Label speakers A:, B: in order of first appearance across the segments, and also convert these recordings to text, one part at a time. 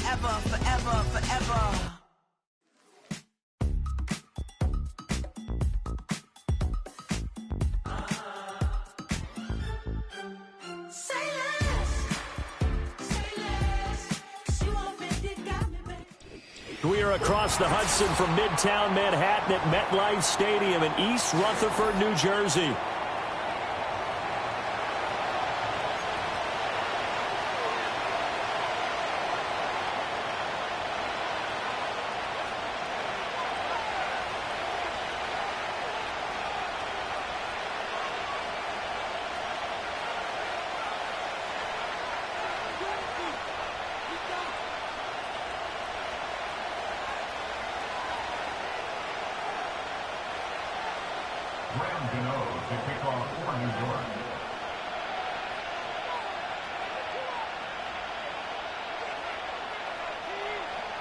A: forever, forever, forever.
B: We are across the Hudson from Midtown Manhattan at MetLife Stadium in East Rutherford, New Jersey.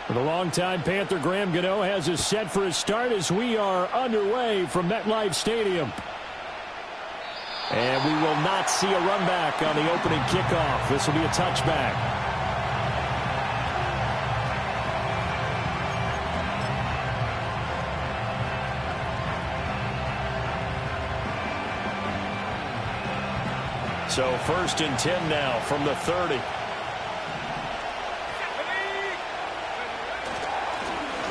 B: The longtime Panther Graham Gano has us set for his start as we are underway from MetLife Stadium. And we will not see a run back on the opening kickoff. This will be a touchback. So 1st and 10 now from the 30.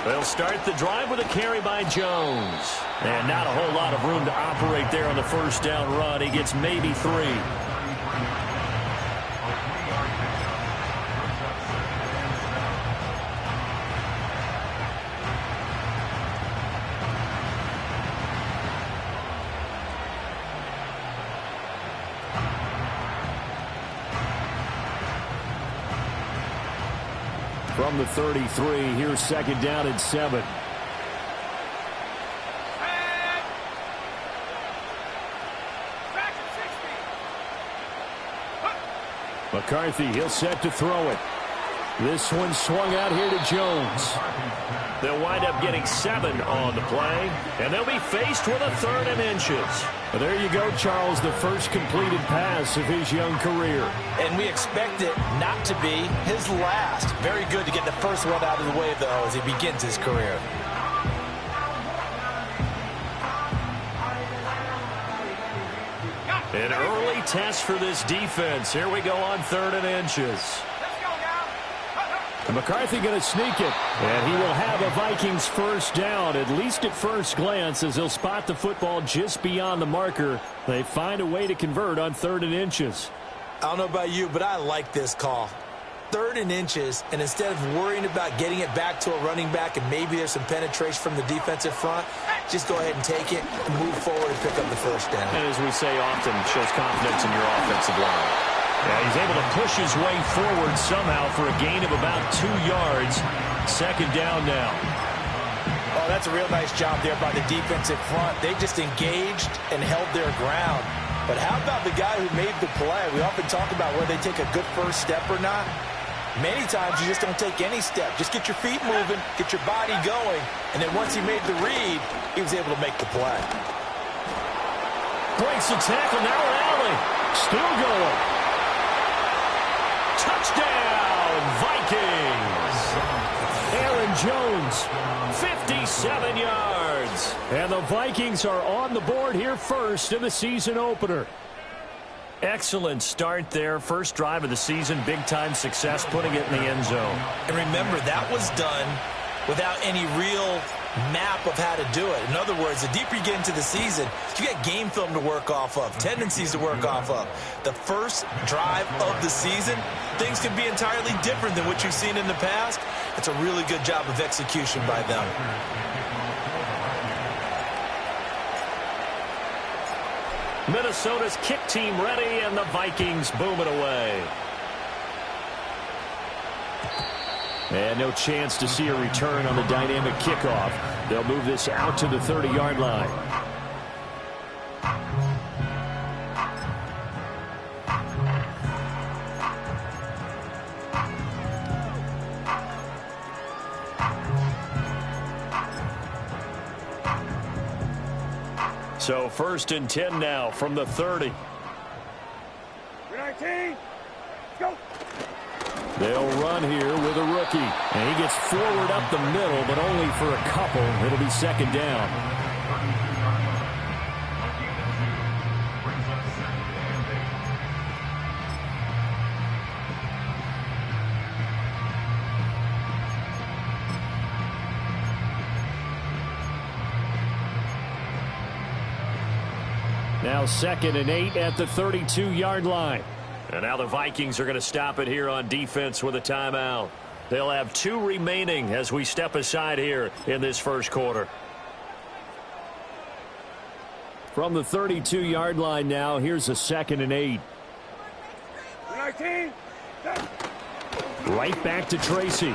B: They'll start the drive with a carry by Jones. And not a whole lot of room to operate there on the first down run. He gets maybe 3. From the 33, here's 2nd down and 7. McCarthy, he'll set to throw it. This one swung out here to Jones. They'll wind up getting 7 on the play, and they'll be faced with a 3rd and inches. Well, there you go, Charles, the first completed pass of his young career.
C: And we expect it not to be his last. Very good to get the first one out of the way, though, as he begins his career.
B: An early test for this defense. Here we go on 3rd and inches. And McCarthy going to sneak it. And he will have a Vikings first down, at least at first glance, as he'll spot the football just beyond the marker. They find a way to convert on 3rd and inches.
C: I don't know about you, but I like this call. 3rd and inches, and instead of worrying about getting it back to a running back and maybe there's some penetration from the defensive front, just go ahead and take it and move forward and pick up the first down.
B: And as we say often, shows confidence in your offensive line. Yeah, he's able to push his way forward somehow for a gain of about 2 yards. 2nd down now.
C: Oh, that's a real nice job there by the defensive front. They just engaged and held their ground. But how about the guy who made the play? We often talk about whether they take a good first step or not. Many times you just don't take any step. Just get your feet moving, get your body going, and then once he made the read, he was able to make the play.
B: Breaks the tackle, now Alley. Still going. Touchdown, Vikings. Aaron Jones, 57 yards. And the Vikings are on the board here first in the season opener. Excellent start there. First drive of the season, big-time success, putting it in the end zone.
C: And remember, that was done without any real map of how to do it. In other words, the deeper you get into the season, you got game film to work off of, tendencies to work off of. The first drive of the season, things can be entirely different than what you've seen in the past. It's a really good job of execution by them.
B: Minnesota's kick team ready, and the Vikings boom it away. And no chance to see a return on the dynamic kickoff. They'll move this out to the 30-yard line. So 1st and 10 now from the 30.
D: 19, go.
B: They'll run here with a rookie. And he gets forward up the middle, but only for a couple. It'll be second down. Now 2nd and 8 at the 32-yard line. And now the Vikings are going to stop it here on defense with a timeout. They'll have 2 remaining as we step aside here in this first quarter. From the 32-yard line now, here's a 2nd and 8. Right back to Tracy.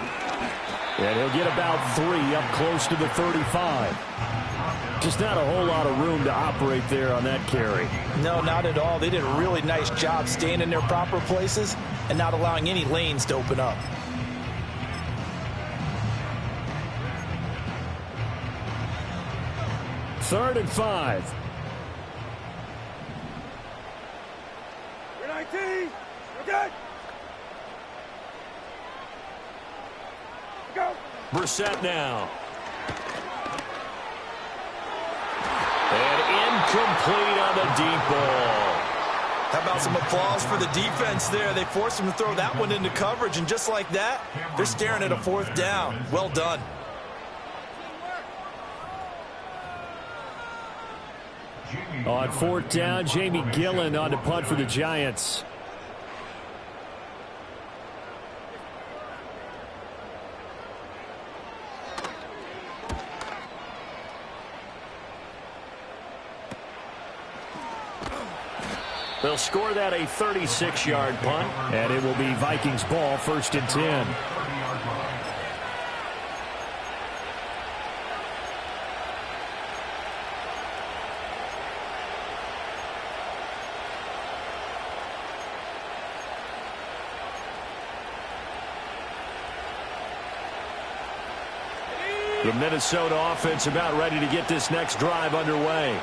B: And he'll get about 3 up close to the 35. Just not a whole lot of room to operate there on that carry.
C: No, not at all. They did a really nice job staying in their proper places and not allowing any lanes to open up.
B: Third and 5.
D: We're 19. Okay. Go.
B: Brissett now. And incomplete on the deep ball.
C: How about some applause for the defense there? They forced him to throw that one into coverage, and just like that, they're staring at a 4th down. Well done.
B: On 4th down, Jamie Gillen on to punt for the Giants. They'll score that a 36-yard punt, and it will be Vikings ball, 1st and 10. The Minnesota offense about ready to get this next drive underway.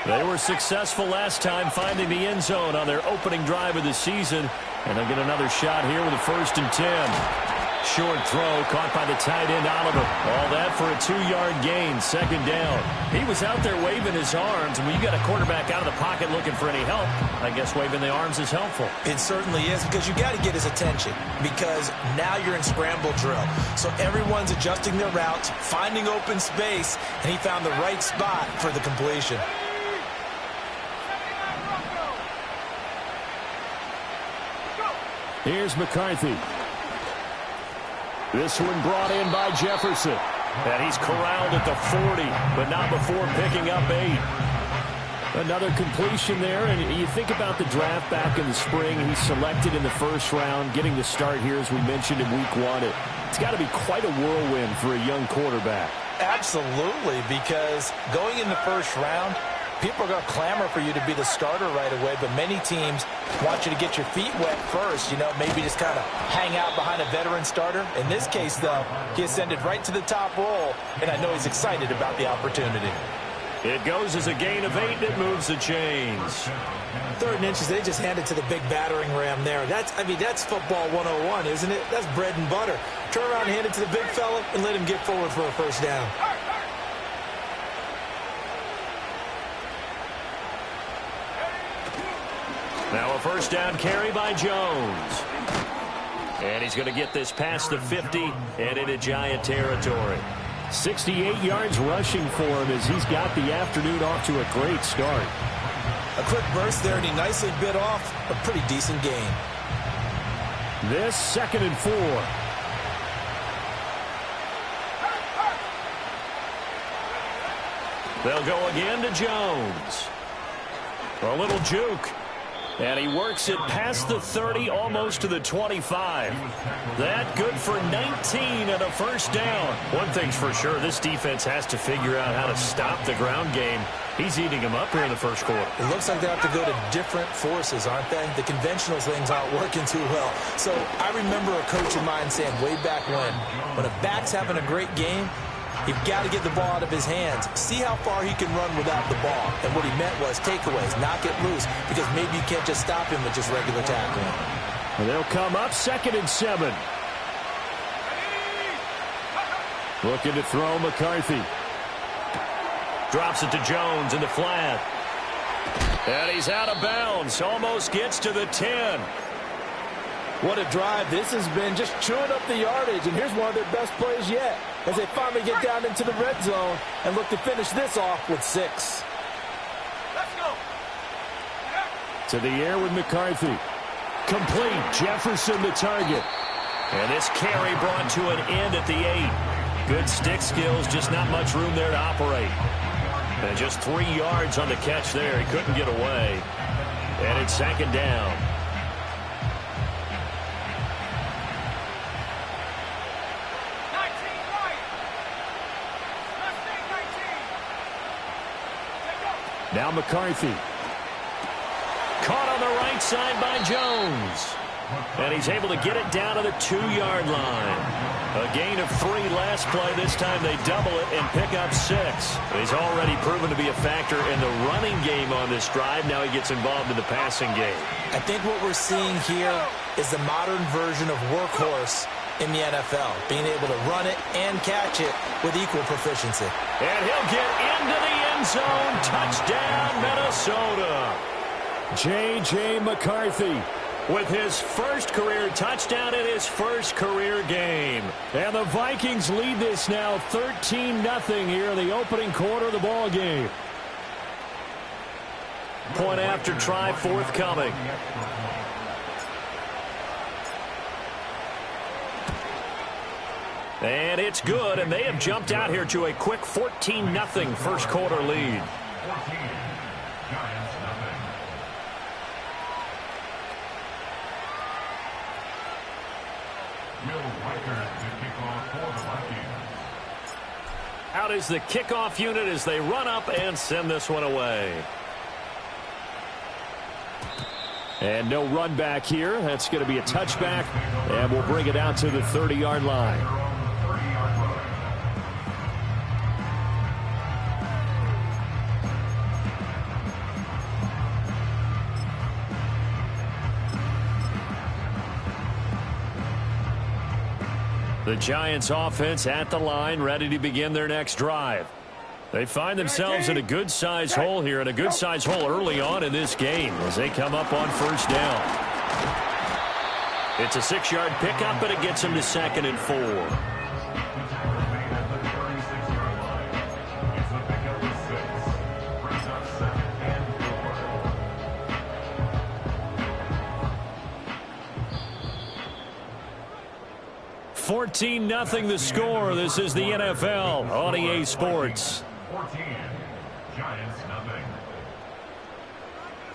B: They were successful last time finding the end zone on their opening drive of the season. And they'll get another shot here with a 1st and 10. Short throw caught by the tight end Oliver. All that for a 2-yard gain, 2nd down. He was out there waving his arms. And when you got a quarterback out of the pocket looking for any help, I guess waving the arms is helpful.
C: It certainly is, because you got to get his attention, because now you're in scramble drill. So everyone's adjusting their routes, finding open space, and he found the right spot for the completion.
B: Here's McCarthy. This one brought in by Jefferson. And he's corralled at the 40, but not before picking up 8. Another completion there, and you think about the draft back in the spring. He's selected in the 1st round, getting the start here, as we mentioned, in week 1. It's got to be quite a whirlwind for a young quarterback.
C: Absolutely, because going in the 1st round, people are going to clamor for you to be the starter right away, but many teams want you to get your feet wet first, maybe just kind of hang out behind a veteran starter. In this case, though, he ascended right to the top roll, and I know he's excited about the opportunity.
B: It goes as a gain of 8, and it moves the chains.
C: 3rd and inches, they just handed to the big battering ram there. That's football 101, isn't it? That's bread and butter. Turn around and hand it to the big fella and let him get forward for a 1st down.
B: Now a 1st down carry by Jones. And he's going to get this past the 50 and into Giant territory. 68 yards rushing for him as he's got the afternoon off to a great start.
C: A quick burst there, and he nicely bit off a pretty decent gain.
B: This 2nd and 4. They'll go again to Jones. A little juke. And he works it past the 30, almost to the 25. That good for 19 and a 1st down. One thing's for sure, this defense has to figure out how to stop the ground game. He's eating him up here in the 1st quarter.
C: It looks like they have to go to different forces, aren't they? The conventional things aren't working too well. So I remember a coach of mine saying way back when a back's having a great game, you've got to get the ball out of his hands. See how far he can run without the ball. And what he meant was takeaways, knock it loose, because maybe you can't just stop him with just regular tackling.
B: And they'll come up 2nd and 7. Looking to throw McCarthy. Drops it to Jones in the flat. And he's out of bounds. Almost gets to the 10.
C: What a drive this has been, just chewing up the yardage. And here's one of their best plays yet as they finally get down into the red zone and look to finish this off with 6.
D: Let's go.
B: To the air with McCarthy. Complete. Jefferson the target. And this carry brought to an end at the 8. Good stick skills, just not much room there to operate. And just 3 yards on the catch there. He couldn't get away. And it's 2nd down. Now McCarthy. Caught on the right side by Jones. And he's able to get it down to the 2-yard line. A gain of 3 last play. This time they double it and pick up 6. He's already proven to be a factor in the running game on this drive. Now he gets involved in the passing game.
C: I think what we're seeing here is the modern version of workhorse in the NFL, being able to run it and catch it with equal proficiency.
B: And he'll get into the end zone. Touchdown, Minnesota. J.J. McCarthy with his first career touchdown in his first career game. And the Vikings lead this now 13-0 here in the opening quarter of the ball game. Point after try forthcoming. And it's good, and they have jumped out here to a quick 14-0 first quarter lead. Out is the kickoff unit as they run up and send this one away. And no run back here. That's going to be a touchback, and we'll bring it out to the 30-yard line. The Giants offense at the line, ready to begin their next drive. They find themselves in a good-sized hole here, and a good-sized hole early on in this game as they come up on first down. It's a 6-yard pickup, but it gets them to 2nd and 4. 14-0 the score. This is the NFL on EA Sports.
E: 14, Giants nothing.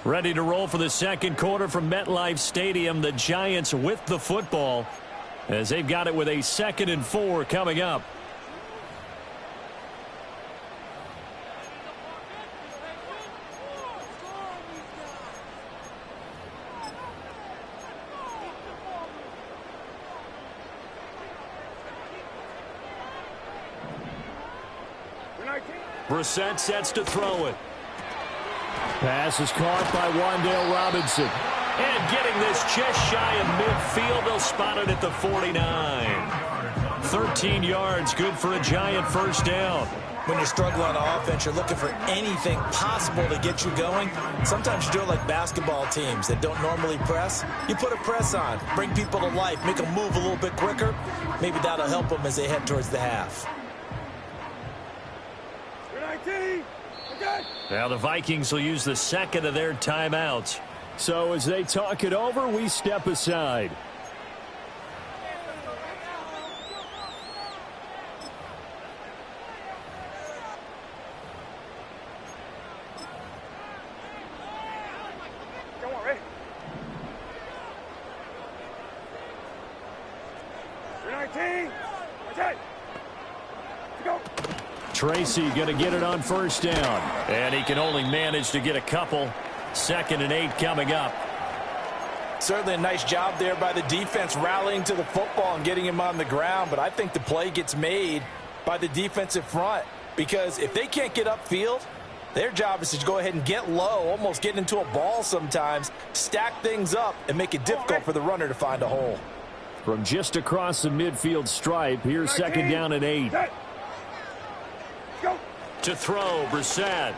B: Ready to roll for the second quarter from MetLife Stadium. The Giants with the football as they've got it with a 2nd and 4 coming up. Brissett sets to throw it. Pass is caught by Wan'Dale Robinson. And getting this just shy of midfield. They'll spot it at the 49. 13 yards, good for a Giant first down.
C: When you're struggling on offense, you're looking for anything possible to get you going. Sometimes you do it like basketball teams that don't normally press. You put a press on, bring people to life, make them move a little bit quicker. Maybe that'll help them as they head towards the half.
B: Now the Vikings will use the second of their timeouts. So as they talk it over, we step aside.
D: Come on, Ray. 319. Okay. Let's go.
B: Tracy going to get it on first down. And he can only manage to get a couple. 2nd and 8 coming up.
C: Certainly a nice job there by the defense rallying to the football and getting him on the ground. But I think the play gets made by the defensive front. Because if they can't get upfield, Their job is to go ahead and get low, almost get into a ball sometimes, stack things up, and make it difficult for the runner to find a hole.
B: From just across the midfield stripe, here's second down and 8. To throw, Brissett.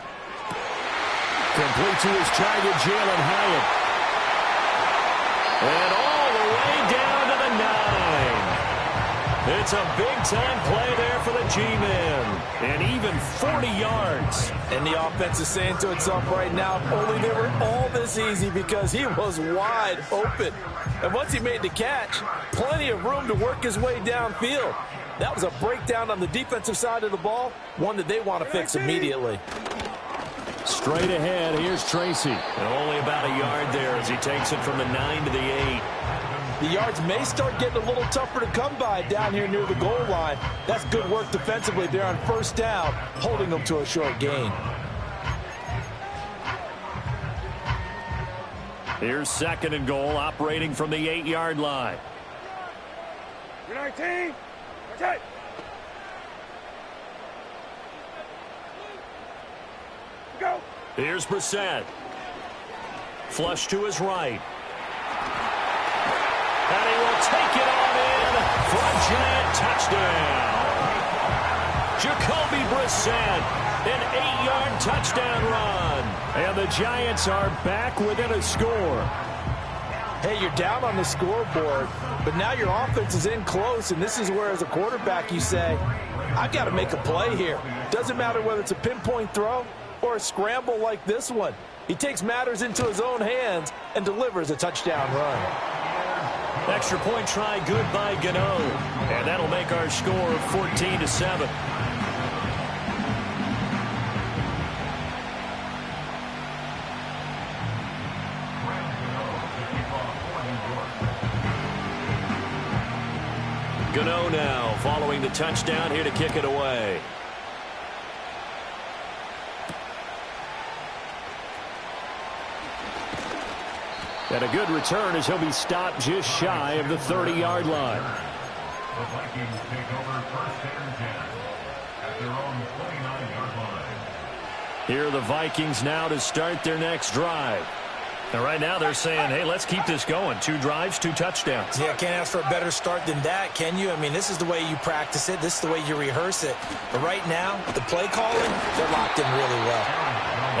B: Complete to his target, Jalen Hyatt. And all the way down to the 9. It's a big-time play there for the G-Men. And even 40 yards.
C: And the offense is saying to itself right now, if only they were all this easy, because he was wide open. And once he made the catch, plenty of room to work his way downfield. That was a breakdown on the defensive side of the ball, one that they want to fix immediately.
B: Straight ahead, here's Tracy. And only about a yard there as he takes it from the 9 to the 8.
C: The yards may start getting a little tougher to come by down here near the goal line. That's good work defensively there on first down, holding them to a short gain.
B: Here's second and goal, operating from the 8-yard line.
D: 19. Okay. Go.
B: Here's Brissett. Flush to his right. And he will take it on in for a giant touchdown. Jacoby Brissett, an 8-yard touchdown run. And the Giants are back within a score.
C: Hey, you're down on the scoreboard, but now your offense is in close, and this is where, as a quarterback, you say, I've got to make a play here. Doesn't matter whether it's a pinpoint throw or a scramble like this one. He takes matters into his own hands and delivers a touchdown run.
B: Extra point try good by Gano. And that'll make our score 14-7. Gano now following the touchdown here to kick it away. And a good return as he'll be stopped just shy of the 30-yard line.
E: The Vikings take over first and 10 at their own 29-yard line.
B: Here are the Vikings now to start their next drive. And right now they're saying, hey, let's keep this going. 2 drives, 2 touchdowns.
C: Yeah, can't ask for a better start than that, can you? I mean, this is the way you practice it. This is the way you rehearse it. But right now, the play calling, they're locked in really well.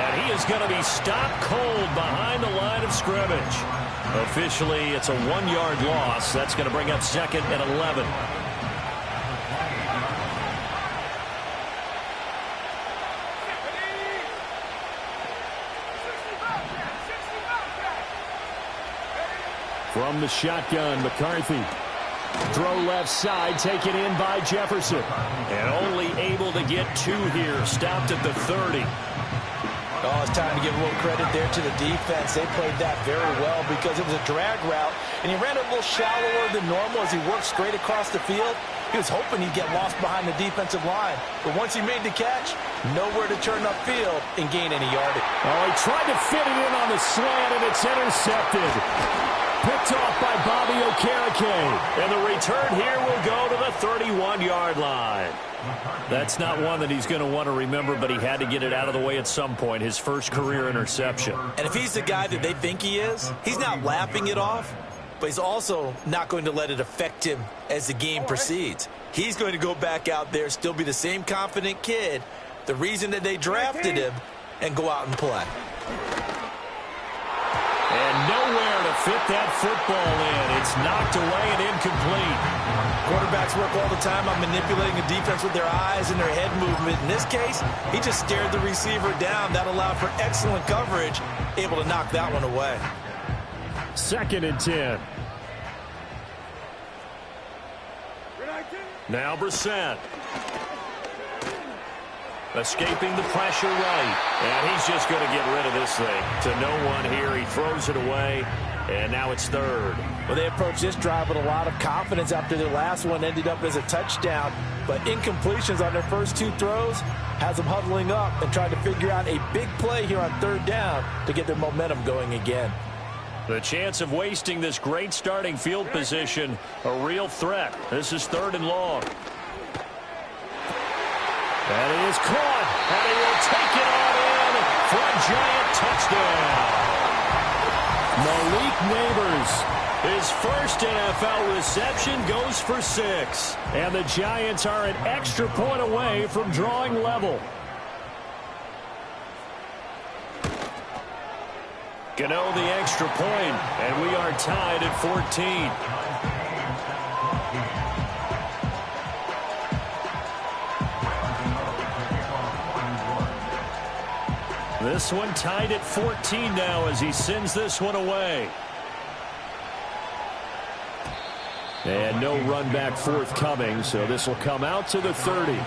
B: And he is going to be stopped cold behind the line of scrimmage. Officially, it's a 1-yard loss. That's going to bring up second and 11. From the shotgun, McCarthy. Throw left side, taken in by Jefferson. And only able to get 2 here. Stopped at the 30.
C: Oh, it's time to give a little credit there to the defense. They played that very well because it was a drag route, and he ran a little shallower than normal as he worked straight across the field. He was hoping he'd get lost behind the defensive line, but once he made the catch, nowhere to turn upfield and gain any yardage.
B: Oh, he tried to fit it in on the slant, and it's intercepted. Picked off by Bobby Okereke. And the return here will go to the 31-yard line. That's not one that he's going to want to remember, but he had to get it out of the way at some point, his first career interception.
C: And if he's the guy that they think he is, he's not laughing it off, but he's also not going to let it affect him as the game proceeds. He's going to go back out there, still be the same confident kid, the reason that they drafted him, and go out and play.
B: And nowhere to fit that football in. It's knocked away and incomplete.
C: Quarterbacks work all the time on manipulating the defense with their eyes and their head movement. In this case, he just stared the receiver down. That allowed for excellent coverage, able to knock that one away.
B: Second and 10. Now Brissett. Escaping the pressure right. And he's just going to get rid of this thing. To no one here. He throws it away. And now it's third.
C: Well, they approached this drive with a lot of confidence after their last one ended up as a touchdown. But incompletions on their first 2 throws has them huddling up and trying to figure out a big play here on third down to get their momentum going again.
B: The chance of wasting this great starting field position, a real threat. This is third and long. And he is caught, and he will take it on in Giant touchdown. Malik Neighbors, his first NFL reception, goes for 6. And the Giants are an extra point away from drawing level. Gano the extra point, and we are tied at 14. This one tied at 14 now as he sends this one away. And no run back forthcoming, so this will come out to the 30.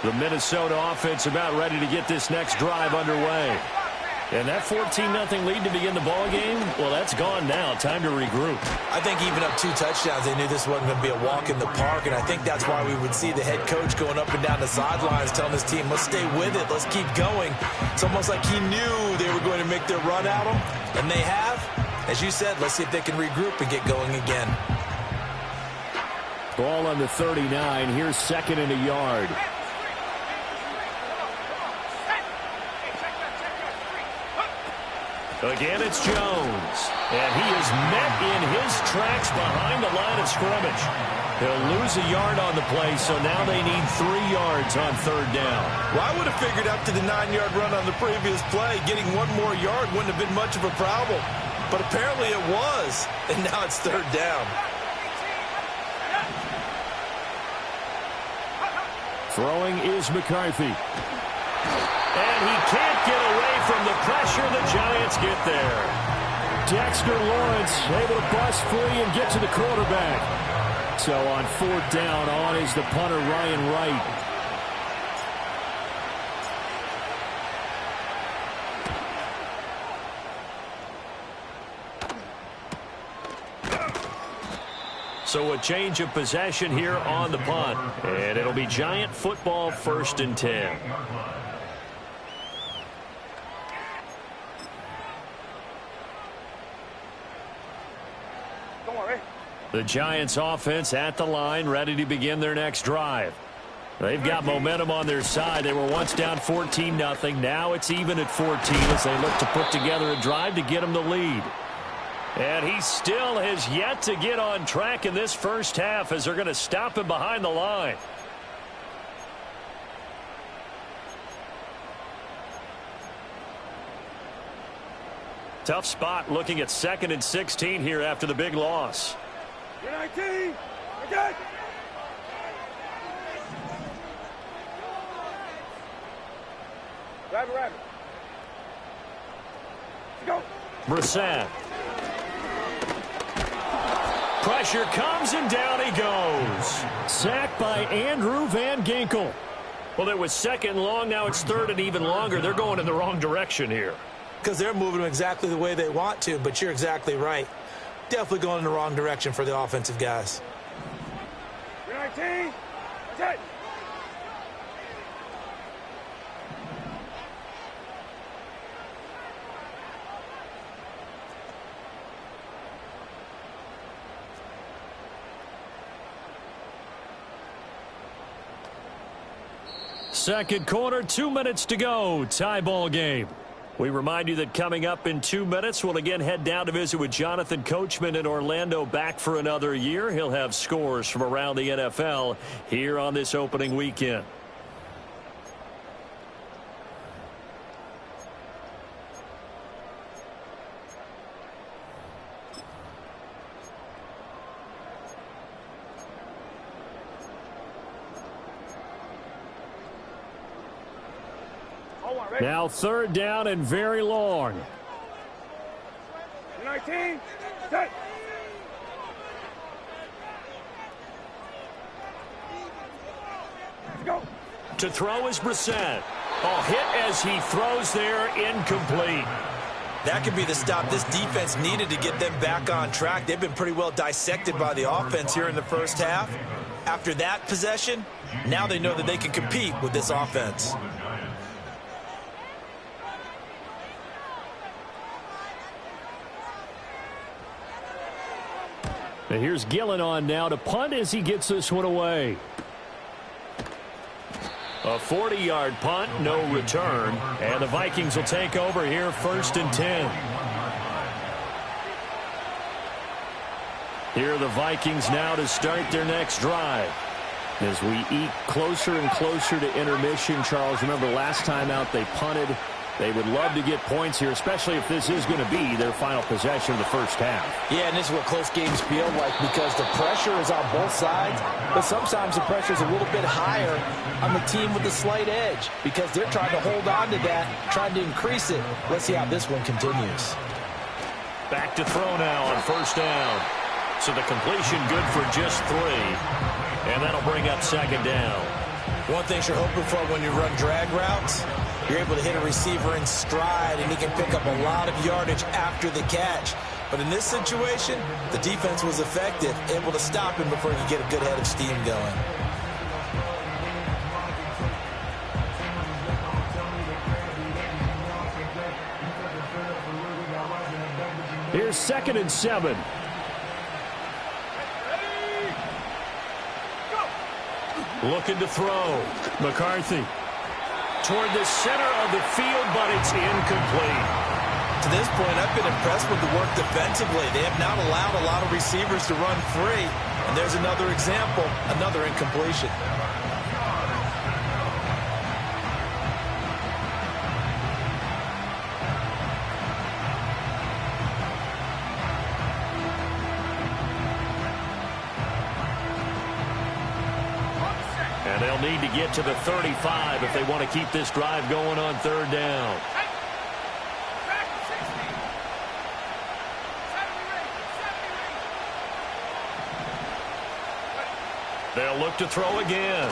B: The Minnesota offense about ready to get this next drive underway. And that 14-0 lead to begin the ball game, well, that's gone now. Time to regroup.
C: I think even up 2 touchdowns, they knew this wasn't going to be a walk in the park, and I think that's why we would see the head coach going up and down the sidelines telling his team, let's stay with it, let's keep going. It's almost like he knew they were going to make their run at him, and they have. As you said, let's see if they can regroup and get going again.
B: Ball on the 39. Here's 2nd and a yard. Again, it's Jones. And he is met in his tracks behind the line of scrimmage. He'll lose a yard on the play, so now they need 3 yards on 3rd down.
C: Well, I would have figured after the 9-yard run on the previous play, getting 1 more yard wouldn't have been much of a problem. But apparently it was, and now it's 3rd down.
B: Throwing is McCarthy. And he can't get away from the pressure. The Giants get there. Dexter Lawrence able to bust free and get to the quarterback. So on 4th down, on is the punter, Ryan Wright. So a change of possession here on the punt. And it'll be Giant football, 1st and 10. The Giants offense at the line, ready to begin their next drive. They've got momentum on their side. They were once down 14-0. Now it's even at 14 as they look to put together a drive to get them the lead. And he still has yet to get on track in this first half as they're going to stop him behind the line. Tough spot looking at 2nd and 16 here after the big loss.
D: You're 19. We're good. Rabbit. Let's go.
B: Brissett. Pressure comes and down he goes. Sacked by Andrew Van Ginkel. Well, there was 2nd long. Now it's 3rd and even longer. They're going in the wrong direction here.
C: Because they're moving them exactly the way they want to, but you're exactly right. Definitely going in the wrong direction for the offensive guys.
D: You're 19. That's it.
B: Second quarter, 2 minutes to go. Tie ball game. We remind you that coming up in 2 minutes, we'll again head down to visit with Jonathan Coachman in Orlando, back for another year. He'll have scores from around the NFL here on this opening weekend. Now 3rd down and very long.
D: 19. Set. Let's go.
B: To throw is Brissett. Oh, hit as he throws there, incomplete.
C: That could be the stop this defense needed to get them back on track. They've been pretty well dissected by the offense here in the first half. After that possession, now they know that they can compete with this offense.
B: And here's Gillen on now to punt as he gets this one away. A 40-yard punt, no return. And the Vikings will take over here, 1st and 10. Here are the Vikings now to start their next drive. As we eat closer and closer to intermission, Charles, remember last time out they punted. They would love to get points here, especially if this is going to be their final possession of the first half.
C: Yeah, and this is what close games feel like because the pressure is on both sides, but sometimes the pressure is a little bit higher on the team with the slight edge because they're trying to hold on to that, trying to increase it. Let's see how this one continues.
B: Back to throw now on 1st down. So the completion good for just 3. And that'll bring up 2nd down.
C: One thing you're hoping for when you run drag routes, you're able to hit a receiver in stride, and he can pick up a lot of yardage after the catch. But in this situation, the defense was effective, able to stop him before he could get a good head of steam going.
B: Here's 2nd and 7. Looking to throw. McCarthy toward the center of the field, but it's incomplete.
C: To this point, I've been impressed with the work defensively. They have not allowed a lot of receivers to run free. And there's another example, another incompletion.
B: And they'll need to get to the 35 if they want to keep this drive going on 3rd down. They'll look to throw again.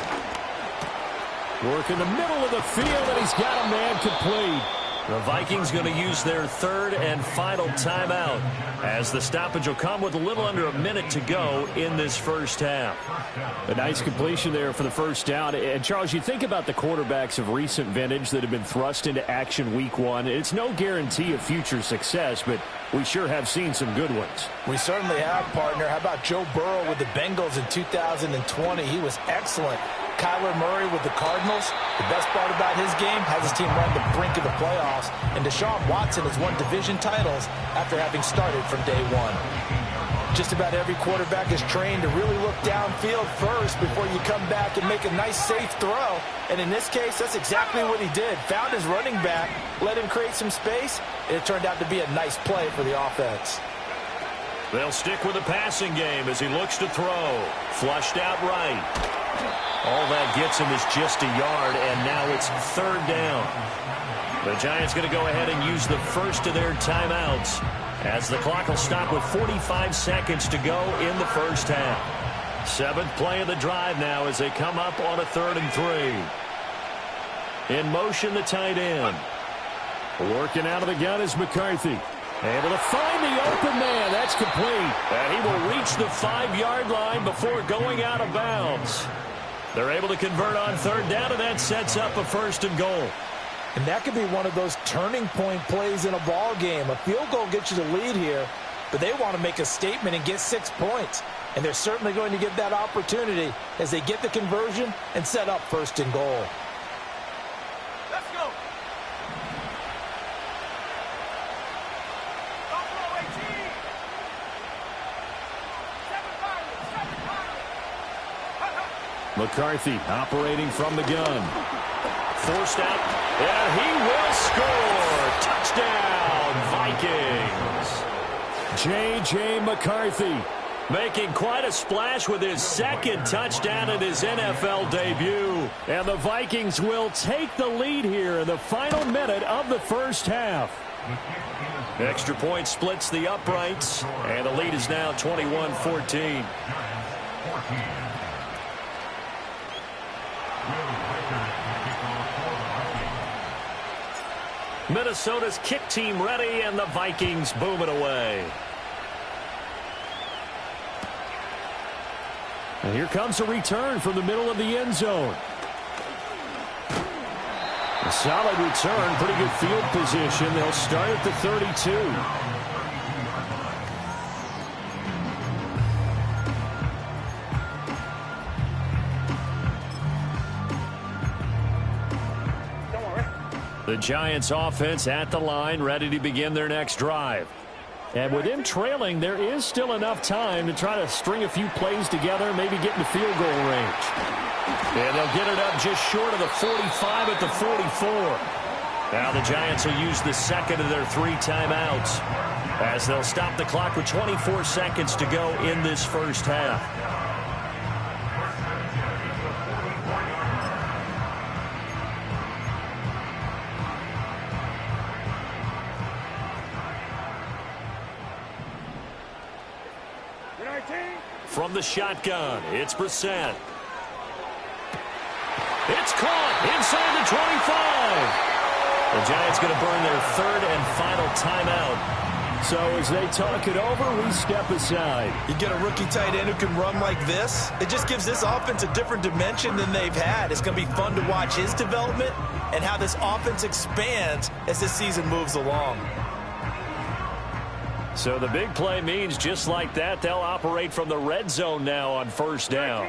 B: Work in the middle of the field, and he's got a man complete. The Vikings going to use their 3rd and final timeout as the stoppage will come with a little under a minute to go in this first half. A nice completion there for the 1st down. And, Charles, you think about the quarterbacks of recent vintage that have been thrust into action week 1. It's no guarantee of future success, but we sure have seen some good ones.
C: We certainly have, partner. How about Joe Burrow with the Bengals in 2020? He was excellent. Kyler Murray with the Cardinals. The best part about his game has his team run the brink of the playoffs. And Deshaun Watson has won division titles after having started from day 1. Just about every quarterback is trained to really look downfield first before you come back and make a nice, safe throw. And in this case, that's exactly what he did. Found his running back, let him create some space, and it turned out to be a nice play for the offense.
B: They'll stick with the passing game as he looks to throw. Flushed out right. All that gets him is just a yard, and now it's 3rd down. The Giants going to go ahead and use the first of their timeouts as the clock will stop with 45 seconds to go in the first half. 7th play of the drive now as they come up on a 3rd and 3. In motion, the tight end. Working out of the gun is McCarthy. Able to find the open man. That's complete. And he will reach the 5-yard line before going out of bounds. They're able to convert on 3rd down, and that sets up a 1st and goal.
C: And that could be one of those turning point plays in a ball game. A field goal gets you the lead here, but they want to make a statement and get 6 points. And they're certainly going to get that opportunity as they get the conversion and set up 1st and goal.
D: Let's go.
B: McCarthy operating from the gun. Forced out, and he will score. Touchdown, Vikings. J.J. McCarthy making quite a splash with his 2nd touchdown in his NFL debut. And the Vikings will take the lead here in the final minute of the first half. Extra point splits the uprights, and the lead is now 21-14. Minnesota's kick team ready, and the Vikings booming away. And here comes a return from the middle of the end zone. A solid return, pretty good field position. They'll start at the 32. The Giants offense at the line, ready to begin their next drive. And with them trailing, there is still enough time to try to string a few plays together, maybe get into field goal range. And they'll get it up just short of the 45 at the 44. Now the Giants will use the second of their 3 timeouts as they'll stop the clock with 24 seconds to go in this first half. From the shotgun, it's Brissett. It's caught inside the 25. The Giants going to burn their 3rd and final timeout. So as they talk it over, we step aside.
C: You get a rookie tight end who can run like this. It just gives this offense a different dimension than they've had. It's going to be fun to watch his development and how this offense expands as this season moves along.
B: So the big play means just like that, they'll operate from the red zone now on first down.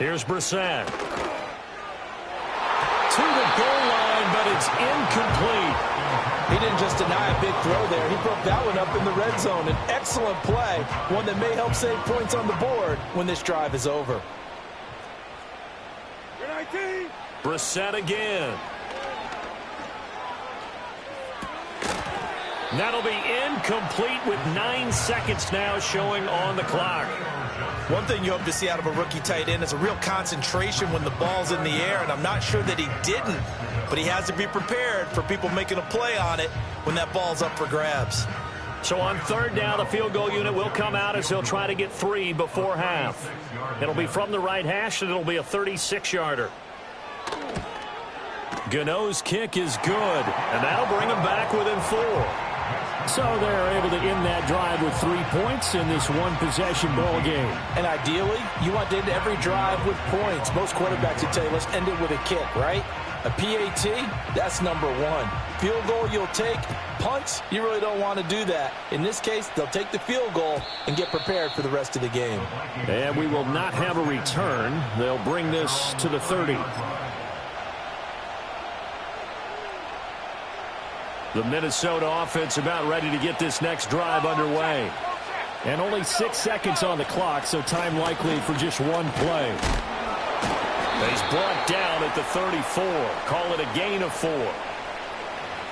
B: Here's Brissett. To the goal line, but it's incomplete.
C: He didn't just deny a big throw there. He broke that one up in the red zone. An excellent play, one that may help save points on the board when this drive is over.
B: Brissett again. That'll be incomplete with 9 seconds now showing on the clock.
C: One thing you hope to see out of a rookie tight end is a real concentration when the ball's in the air, and I'm not sure that he didn't, but he has to be prepared for people making a play on it when that ball's up for grabs.
B: So on 3rd down, the field goal unit will come out as he'll try to get 3 before half. It'll be from the right hash, and it'll be a 36-yarder. Gano's kick is good, and that'll bring him back within 4. So they're able to end that drive with 3 points in this one-possession ball game.
C: And ideally, you want to end every drive with points. Most quarterbacks would tell you, let's end it with a kick, right? A PAT, that's number 1. Field goal you'll take. Punts, you really don't want to do that. In this case, they'll take the field goal and get prepared for the rest of the game.
B: And we will not have a return. They'll bring this to the 30. The Minnesota offense about ready to get this next drive underway. And only 6 seconds on the clock, so time likely for just one play. He's brought down at the 34. Call it a gain of 4.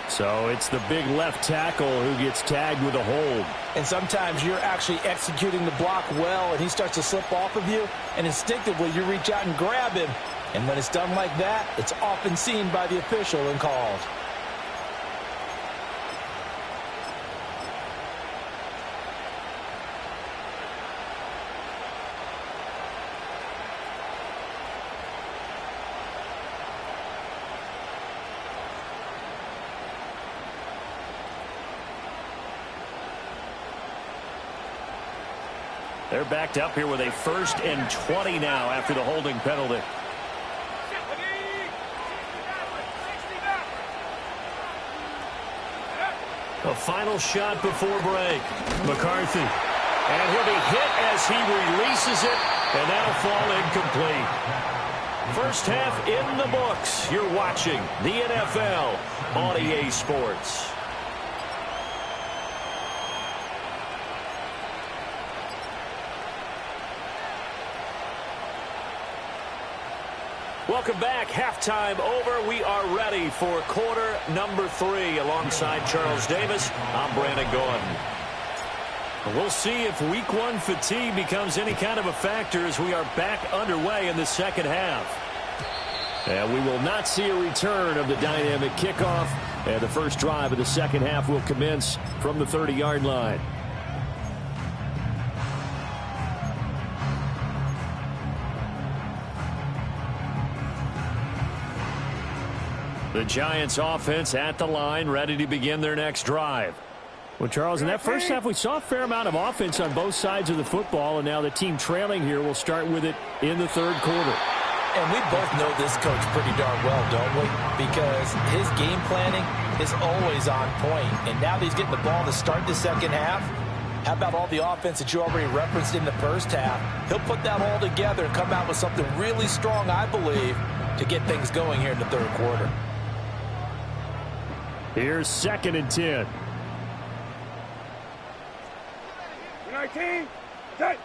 B: So it's the big left tackle who gets tagged with a hold.
C: And sometimes you're actually executing the block well, and he starts to slip off of you, and instinctively you reach out and grab him. And when it's done like that, it's often seen by the official and called.
B: They're backed up here with a 1st and 20 now after the holding penalty. A final shot before break. McCarthy. And he'll be hit as he releases it, and that'll fall incomplete. First half in the books. You're watching the NFL on EA Sports. Welcome back. Halftime over. We are ready for quarter number 3. Alongside Charles Davis, I'm Brandon Gordon. We'll see if week 1 fatigue becomes any kind of a factor as we are back underway in the second half. And we will not see a return of the dynamic kickoff. And the first drive of the second half will commence from the 30-yard line. The Giants offense at the line, ready to begin their next drive. Well, Charles, in that first half, we saw a fair amount of offense on both sides of the football, and now the team trailing here will start with it in the 3rd quarter.
C: And we both know this coach pretty darn well, don't we? Because his game planning is always on point. And now that he's getting the ball to start the second half, how about all the offense that you already referenced in the first half? He'll put that all together and come out with something really strong, I believe, to get things going here in the 3rd quarter.
B: Here's 2nd and 10.
D: 19, set.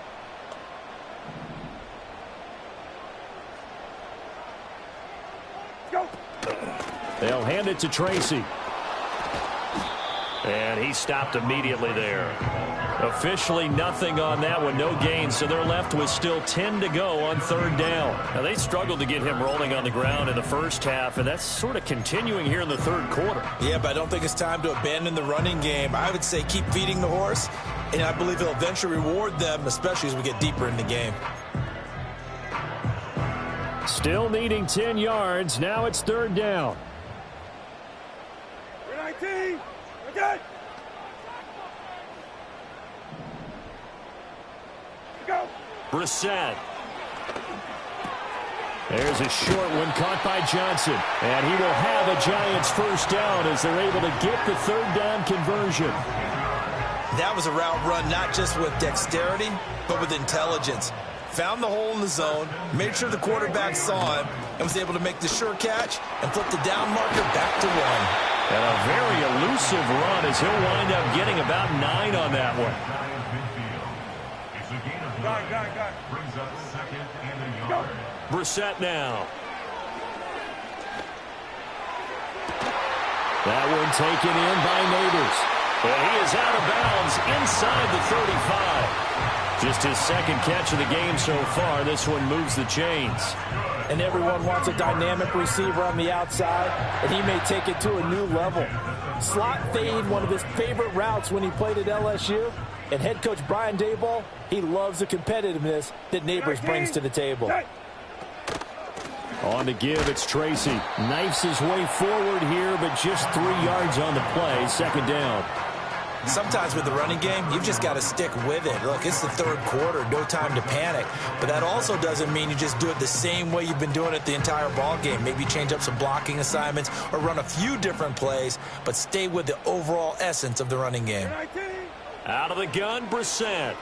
D: Go.
B: They'll hand it to Tracy. And he stopped immediately there. Officially nothing on that one, no gain, so they're left with still 10 to go on 3rd down. Now, they struggled to get him rolling on the ground in the first half, and that's sort of continuing here in the 3rd quarter.
C: Yeah, but I don't think it's time to abandon the running game. I would say keep feeding the horse, and I believe he'll eventually reward them, especially as we get deeper in the game.
B: Still needing 10 yards. Now it's 3rd down.
D: 19, again. Go.
B: Brissett. There's a short one caught by Johnson. And he will have a Giants 1st down as they're able to get the 3rd down conversion.
C: That was a route run not just with dexterity, but with intelligence. Found the hole in the zone, made sure the quarterback saw him, and was able to make the sure catch and flip the down marker back to 1.
B: And a very elusive run as he'll wind up getting about 9 on that one.
E: Got. Brings up 2nd and a yard.
B: Brissett now. That one taken in by Neighbors. And he is out of bounds inside the 35. Just his 2nd catch of the game so far. This one moves the chains.
C: And everyone wants a dynamic receiver on the outside, and he may take it to a new level. Slot fade, one of his favorite routes when he played at LSU. And head coach Brian Daboll, he loves the competitiveness that Neighbors brings to the table.
B: On the give, it's Tracy. Knifes his way forward here, but just 3 yards on the play. 2nd down.
C: Sometimes with the running game, you've just got to stick with it. Look, it's the 3rd quarter, no time to panic. But that also doesn't mean you just do it the same way you've been doing it the entire ball game. Maybe change up some blocking assignments or run a few different plays, but stay with the overall essence of the running game.
B: Out of the gun, Brissett.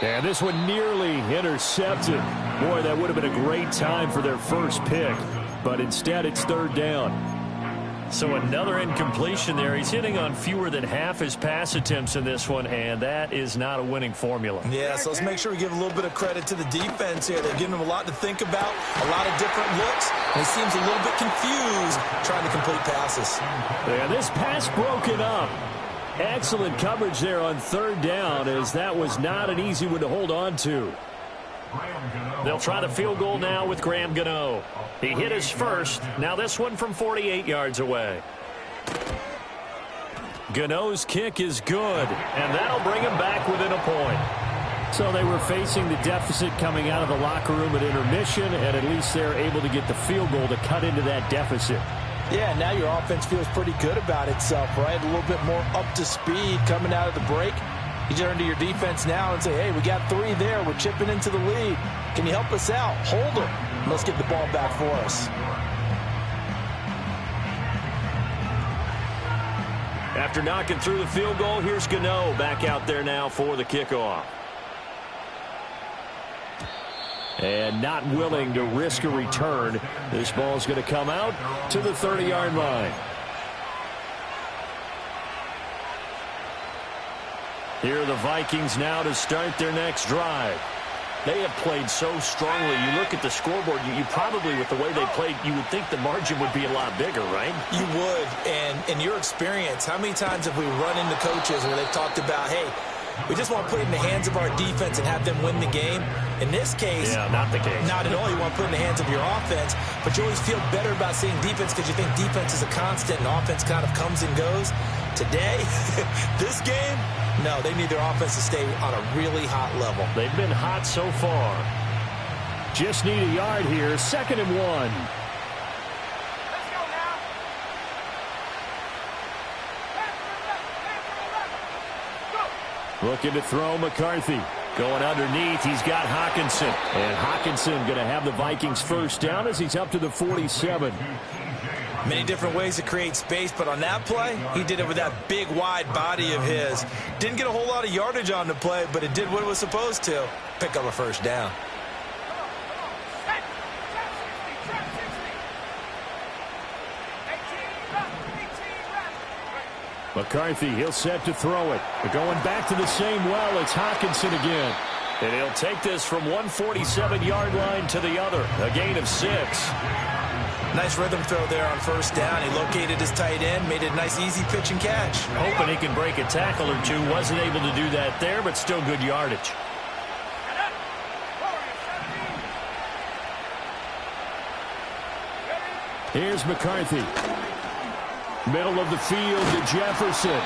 B: And this one nearly intercepted. Boy, that would have been a great time for their first pick. But instead, it's 3rd down. So another incompletion there. He's hitting on fewer than half his pass attempts in this one, and that is not a winning formula.
C: Yeah, so let's make sure we give a little bit of credit to the defense here. They're giving him a lot to think about, a lot of different looks, and he seems a little bit confused trying to complete passes.
B: And this pass broken up. Excellent coverage there on 3rd down, as that was not an easy one to hold on to. They'll try the field goal now with Graham Gano. He hit his first. Now this one from 48 yards away. Gano's kick is good, and that'll bring him back within a point. So they were facing the deficit coming out of the locker room at intermission, and at least they're able to get the field goal to cut into that deficit.
C: Yeah, now your offense feels pretty good about itself, right? A little bit more up to speed coming out of the break. You turn to your defense now and say, hey, we got 3 there. We're chipping into the lead. Can you help us out? Hold them. Let's get the ball back for us.
B: After knocking through the field goal, here's Gano back out there now for the kickoff. And not willing to risk a return. This ball's going to come out to the 30-yard line. Here are the Vikings now to start their next drive. They have played so strongly. You look at the scoreboard, you probably, with the way they played, you would think the margin would be a lot bigger, right?
C: You would. And in your experience, how many times have we run into coaches where they've talked about, hey, we just want to put it in the hands of our defense and have them win the game? In this case,
B: yeah, not the case.
C: Not at all. You want to put it in the hands of your offense, but you always feel better about seeing defense because you think defense is a constant and offense kind of comes and goes. Today, this game, no, they need their offense to stay on a really hot level.
B: They've been hot so far. Just need a yard here. 2nd and 1.
D: Let's go now. Go.
B: Looking to throw McCarthy. Going underneath, he's got Hawkinson. And Hawkinson going to have the Vikings 1st down as he's up to the 47.
C: Many different ways to create space, but on that play, he did it with that big, wide body of his. Didn't get a whole lot of yardage on the play, but it did what it was supposed to. Pick up a 1st down.
B: McCarthy, he'll set to throw it. But going back to the same well, it's Hockenson again. And he'll take this from 147-yard line to the other. A gain of 6.
C: Nice rhythm throw there on first down. He located his tight end, made it a nice easy pitch and catch.
B: Hoping he can break a tackle or two. Wasn't able to do that there, but still good yardage. Here's McCarthy. Middle of the field to Jefferson.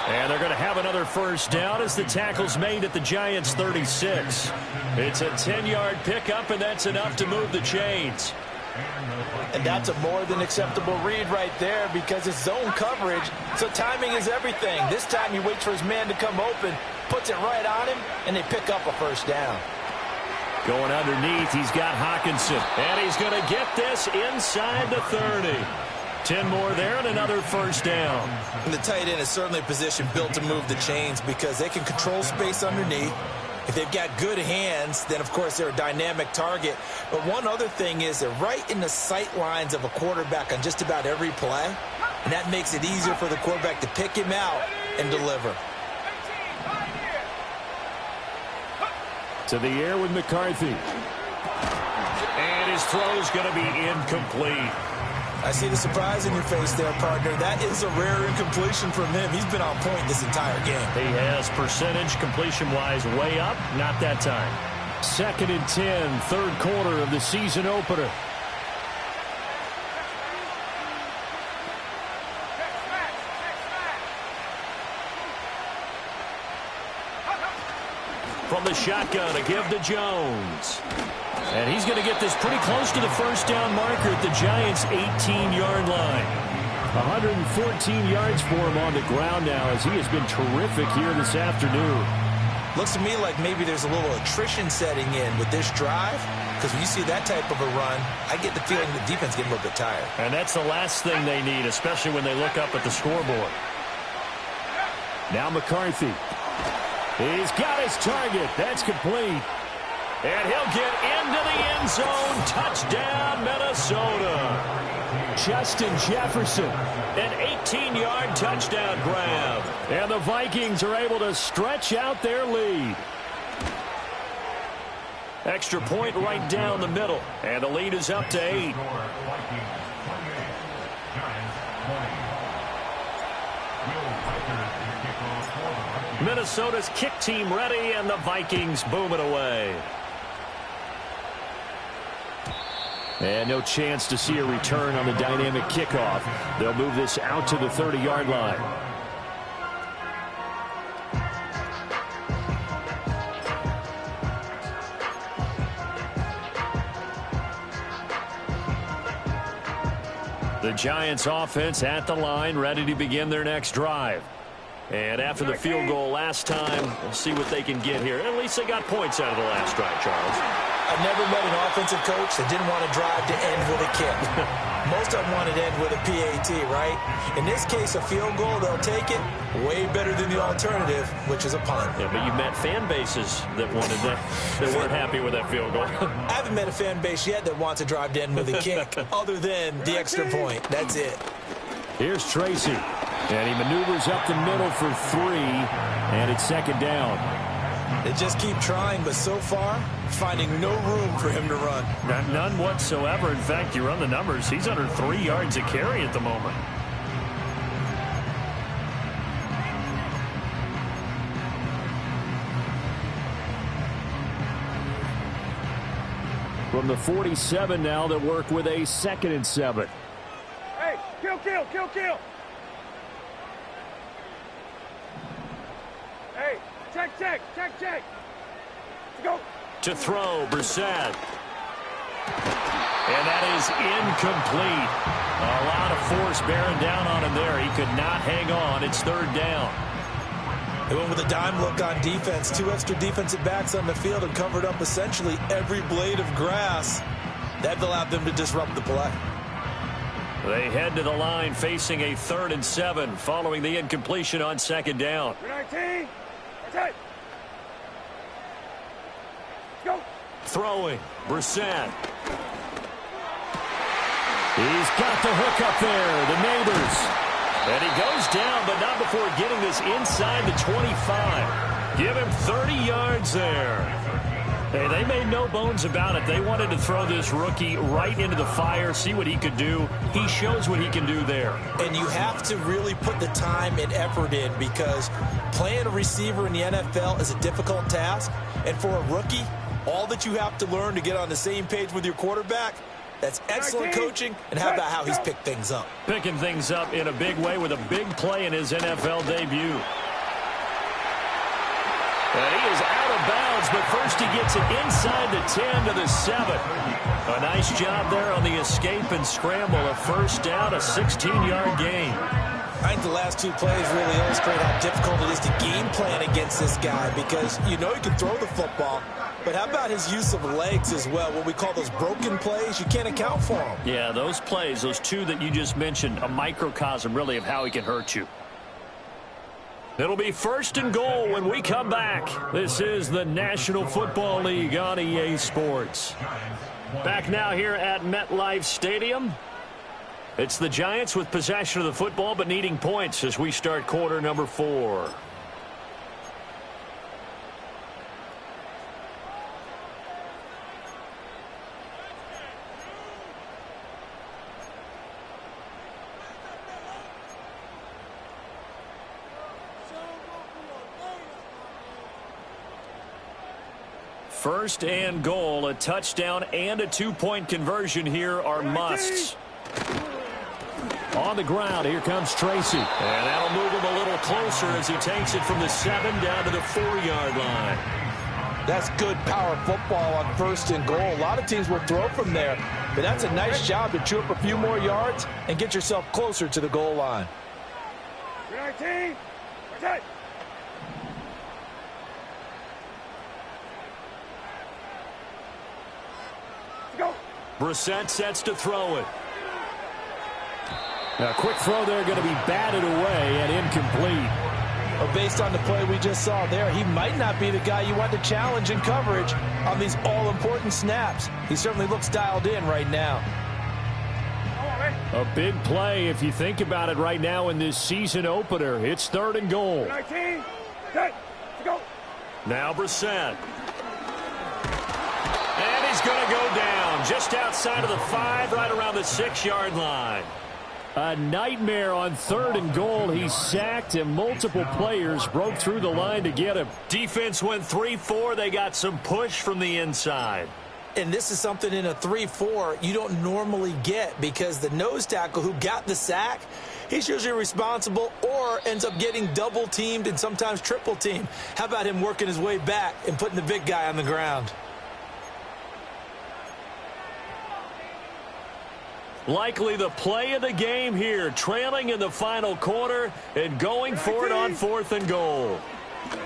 B: And they're going to have another first down as the tackle's made at the Giants' 36. It's a 10-yard pickup, and that's enough to move the chains.
C: And that's a more than acceptable read right there because it's zone coverage, so timing is everything. This time he waits for his man to come open, puts it right on him, and they pick up a first down.
B: Going underneath, he's got Hockenson. And he's going to get this inside the 30. 10 more there and another first down.
C: And the tight end is certainly a position built to move the chains because they can control space underneath. If they've got good hands, then, of course, they're a dynamic target. But one other thing is they're right in the sight lines of a quarterback on just about every play. And that makes it easier for the quarterback to pick him out and deliver.
B: To the air with McCarthy. And his throw's going to be incomplete.
C: I see the surprise in your face there, partner. That is a rare incompletion from him. He's been on point this entire game.
B: He has percentage completion-wise way up. Not that time. 2nd and 10, third quarter of the season opener. From the shotgun, a give to Jones. And he's going to get this pretty close to the first down marker at the Giants' 18-yard line. 114 yards for him on the ground now as he has been terrific here this afternoon.
C: Looks to me like maybe there's a little attrition setting in with this drive because when you see that type of a run, I get the feeling the defense getting a little bit tired.
B: And that's the last thing they need, especially when they look up at the scoreboard. Now McCarthy. He's got his target. That's complete. And he'll get into the end zone. Touchdown, Minnesota. Justin Jefferson. An 18-yard touchdown grab. And the Vikings are able to stretch out their lead. Extra point right down the middle. And the lead is up to 8. Minnesota's kick team ready, and the Vikings boom it away. And no chance to see a return on the dynamic kickoff. They'll move this out to the 30-yard line. The Giants offense at the line, ready to begin their next drive. And after the field goal last time, we'll see what they can get here. At least they got points out of the last drive, Charles.
C: I've never met an offensive coach that didn't want to drive to end with a kick. Most of them wanted to end with a PAT, right? In this case, a field goal, they'll take it. Way better than the alternative, which is a punt.
B: Yeah, but you've met fan bases that wanted that, that weren't happy with that field goal.
C: I haven't met a fan base yet that wants to drive to end with a kick, other than the extra point. That's it.
B: Here's Tracy. And he maneuvers up the middle for 3, and it's second down.
C: They just keep trying, but so far, finding no room for him to run.
B: None whatsoever. In fact, you run the numbers. He's under 3 yards a carry at the moment. From the 47 now, they'll work with a 2nd and 7.
D: Hey, kill, kill, kill, kill. Hey, check, check, check, check. Let's go.
B: To throw, Brissett. And that is incomplete. A lot of force bearing down on him there. He could not hang on. It's 3rd down.
C: They went with a dime look on defense. 2 extra defensive backs on the field and covered up essentially every blade of grass. That allowed them to disrupt the play.
B: They head to the line facing a 3rd and 7 following the incompletion on 2nd down.
D: 19. That's it. Go.
B: Throwing, Brissett. He's got the hook up there. The neighbors. And he goes down, but not before getting this inside the 25. Give him 30 yards there. Hey, they made no bones about it. They wanted to throw this rookie right into the fire, see what he could do. He shows what he can do there.
C: And you have to really put the time and effort in, because playing a receiver in the NFL is a difficult task. And for a rookie, all that you have to learn to get on the same page with your quarterback, that's excellent coaching. And how about how he's picked things up?
B: Picking things up in a big way with a big play in his NFL debut. And he is out of bounds, but first he gets it inside the 10 to the 7. A nice job there on the escape and scramble. A first down, a 16-yard gain.
C: I think the last two plays really illustrate how difficult it is to game plan against this guy, because you know he can throw the football, but how about his use of legs as well? What we call those broken plays, you can't account for them.
B: Yeah, those plays, those two that you just mentioned, a microcosm really of how he can hurt you. It'll be 1st and goal when we come back. This is the National Football League on EA Sports. Back now here at MetLife Stadium. It's the Giants with possession of the football but needing points as we start quarter number 4. First and goal, a touchdown and a 2-point conversion here are musts. On the ground, here comes Tracy. And that'll move him a little closer as he takes it from the 7 down to the 4-yard line.
C: That's good power football on 1st and goal. A lot of teams will throw from there, but that's a nice job to chew up a few more yards and get yourself closer to the goal line.
D: 19, protect.
B: Brissett sets to throw it. A quick throw there, going to be batted away and incomplete.
C: Well, based on the play we just saw there, he might not be the guy you want to challenge in coverage on these all-important snaps. He certainly looks dialed in right now.
B: A big play if you think about it right now in this season opener. It's 3rd and goal.
D: 19, set, go.
B: Now Brissett. And he's going to go down just outside of the 5, right around the 6-yard line. A nightmare on 3rd and goal. He's sacked and multiple players broke through the line to get him. Defense went 3-4. They got some push from the inside.
C: And this is something in a 3-4 you don't normally get, because the nose tackle who got the sack, he's usually responsible or ends up getting double teamed and sometimes triple teamed. How about him working his way back and putting the big guy on the ground?
B: Likely the play of the game here, trailing in the final quarter and going for it on 4th and goal. And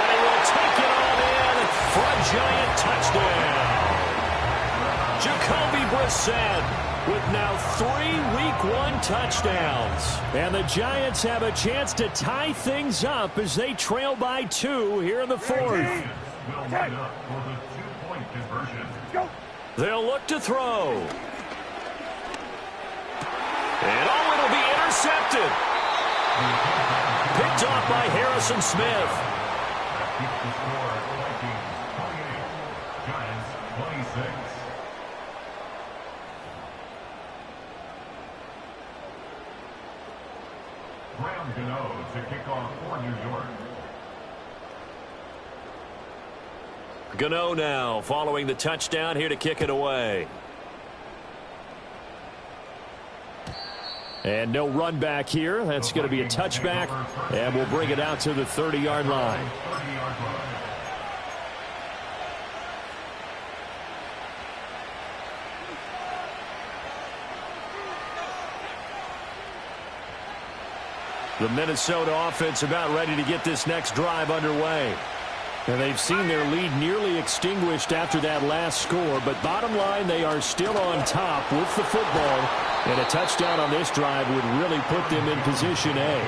B: he will take it on in for a Giant touchdown. Jacoby Brissett with now 3 Week 1 touchdowns. And the Giants have a chance to tie things up as they trail by 2 here in the 4th.
E: Will line up for the 2-point conversion.
D: Go.
B: They'll look to throw. And oh, it'll be intercepted. Picked off by Harrison Smith.
E: That keeps the score Vikings 28, Giants 26. Graham Gano to kick off for New York.
B: Gano now following the touchdown here to kick it away. And no run back here. That's going to be a touchback. And we'll bring it out to the 30-yard line. The Minnesota offense about ready to get this next drive underway. And they've seen their lead nearly extinguished after that last score. But bottom line, they are still on top with the football. And a touchdown on this drive would really put them in position A.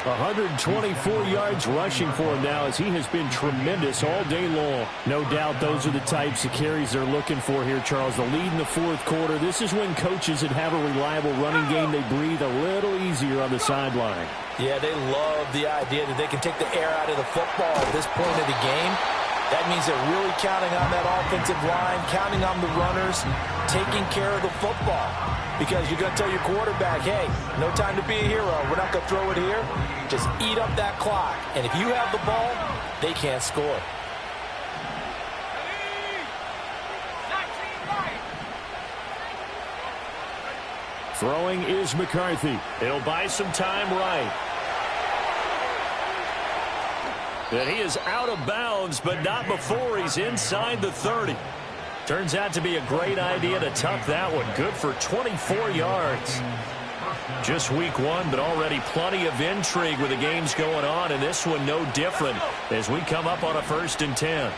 B: 124 yards rushing for him now as he has been tremendous all day long. No doubt those are the types of carries they're looking for here, Charles. The lead in the fourth quarter. This is when coaches that have a reliable running game, they breathe a little easier on the sideline.
C: Yeah, they love the idea that they can take the air out of the football at this point of the game. That means they're really counting on that offensive line, counting on the runners, taking care of the football. Because you're going to tell your quarterback, hey, no time to be a hero. We're not going to throw it here. Just eat up that clock. And if you have the ball, they can't score.
B: Throwing is McCarthy. He'll buy some time right. And he is out of bounds, but not before he's inside the 30. Turns out to be a great idea to tuck that one. Good for 24 yards. Just week one, but already plenty of intrigue with the games going on, and this one no different as we come up on a 1st and 10.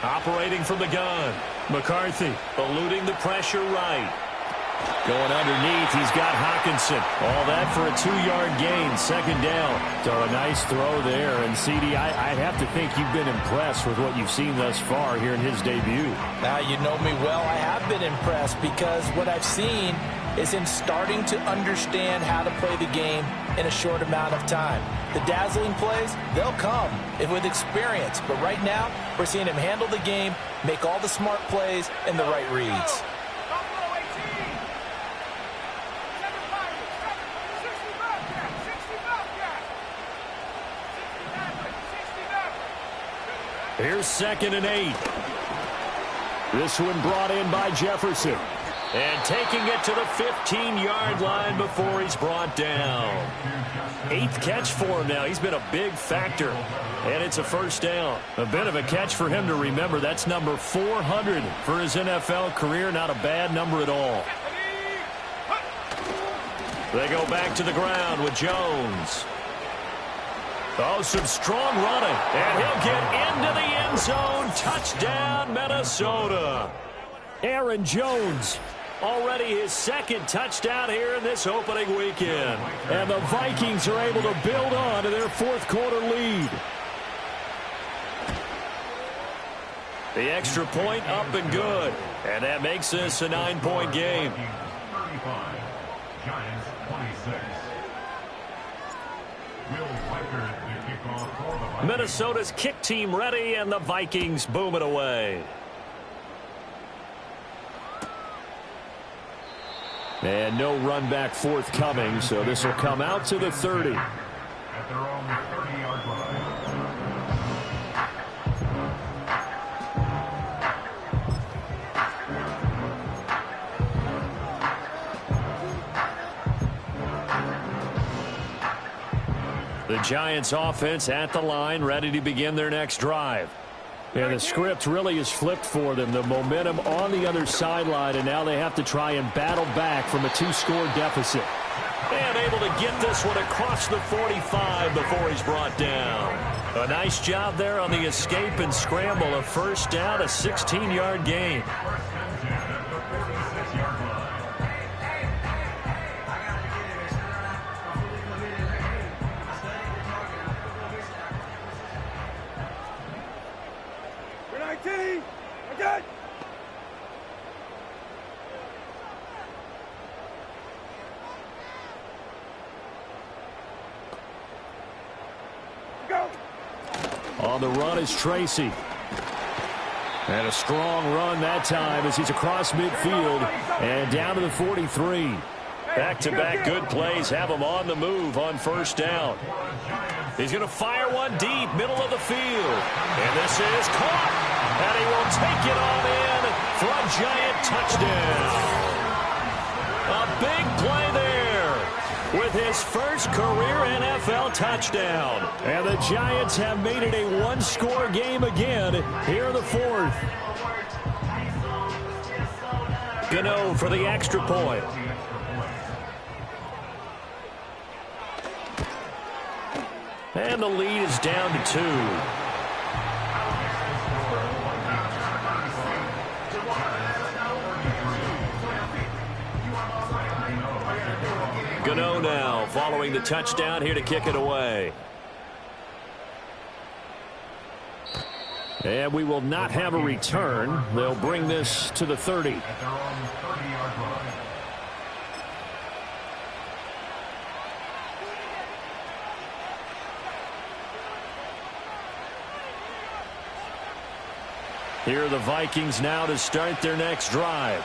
B: Operating from the gun, McCarthy eluding the pressure right. Going underneath, he's got Hockenson. All that for a 2-yard gain, 2nd down. So a nice throw there. And, CD, I have to think you've been impressed with what you've seen thus far here in his debut.
C: Now, you know me well. I have been impressed because what I've seen is him starting to understand how to play the game in a short amount of time. The dazzling plays, they'll come with experience. But right now, we're seeing him handle the game, make all the smart plays, and the right reads.
B: Here's 2nd and 8. This one brought in by Jefferson. And taking it to the 15-yard line before he's brought down. 8th catch for him now. He's been a big factor. And it's a 1st down. A bit of a catch for him to remember. That's number 400 for his NFL career. Not a bad number at all. They go back to the ground with Jones. Oh, some strong running. And he'll get into the end zone. Touchdown, Minnesota. Aaron Jones, already his 2nd touchdown here in this opening weekend. And the Vikings are able to build on to their 4th quarter lead. The extra point up and good. And that makes this a 9-point game.
E: 35, Giants 26.
B: Minnesota's kick team ready, and the Vikings boom it away. And no run back forthcoming, so this will come out to the 30.
E: At their own 30-yard line.
B: The Giants offense at the line, ready to begin their next drive. And the script really is flipped for them. The momentum on the other sideline, and now they have to try and battle back from a 2-score deficit. And able to get this one across the 45 before he's brought down. A nice job there on the escape and scramble. A 1st down, a 16-yard gain. On the run is Tracy. And a strong run that time as he's across midfield and down to the 43. Back-to-back good plays have him on the move on 1st down. He's going to fire one deep, middle of the field. And this is caught. And he will take it on in for a Giant touchdown. A big play there with his 1st career NFL touchdown. And the Giants have made it a 1-score game again here in the 4th. Gano for the extra point. And the lead is down to 2. Gano now following the touchdown here to kick it away. And we will not have a return. They'll bring this to the 30.
E: At their own 30-yard line.
B: Here are the Vikings now to start their next drive.